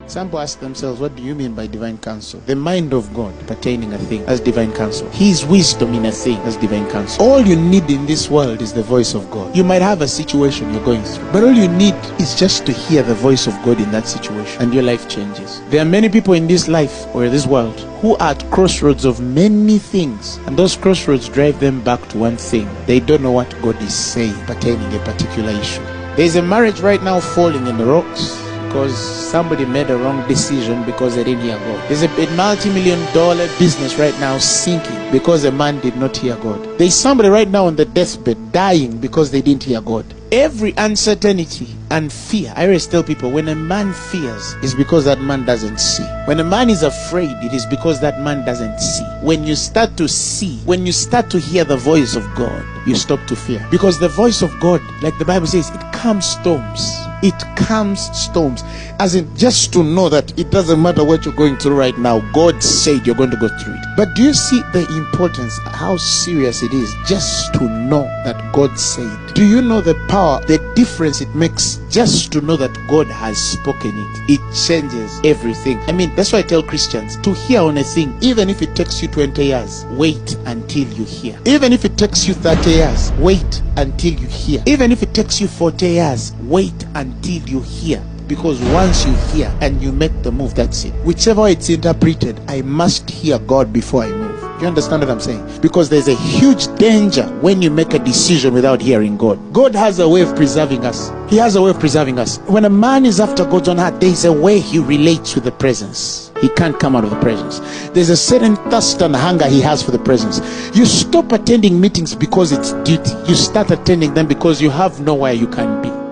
Some people ask themselves, what do you mean by divine counsel? The mind of God pertaining a thing as divine counsel. His wisdom in a thing as divine counsel. All you need in this world is the voice of God. You might have a situation you're going through, but all you need is just to hear the voice of God in that situation, and your life changes. There are many people in this life or this world who are at crossroads of many things, and those crossroads drive them back to one thing. They don't know what God is saying pertaining a particular issue. There's a marriage right now falling in the rocks because somebody made a wrong decision because they didn't hear God. There's a multi-million-dollar business right now sinking because a man did not hear God. There's somebody right now on the deathbed dying because they didn't hear God. Every uncertainty and fear, I always tell people, when a man fears, it's because that man doesn't see. When a man is afraid, it is because that man doesn't see. When you start to see, when you start to hear the voice of God, you stop to fear. Because the voice of God, like the Bible says, it calms storms. It calms storms. As in, just to know that it doesn't matter what you're going through right now, God said you're going to go through it. But do you see the importance, how serious it is just to know that God said? Do you know the power, the difference it makes just to know that God has spoken it? It changes everything. I mean, that's why I tell Christians to hear on a thing, even if it takes you 20 years, wait until you hear. Even if it takes you 30 years, wait until you hear. Even if it takes you 40 years, wait until you hear. Because once you hear and you make the move, that's it. Whichever way it's interpreted, I must hear God before I move. Do you understand what I'm saying? Because there's a huge danger when you make a decision without hearing God. God has a way of preserving us. He has a way of preserving us. When a man is after God's own heart, there's a way he relates with the presence. He can't come out of the presence. There's a certain thirst and hunger he has for the presence. You stop attending meetings because it's duty. You start attending them because you have nowhere you can be.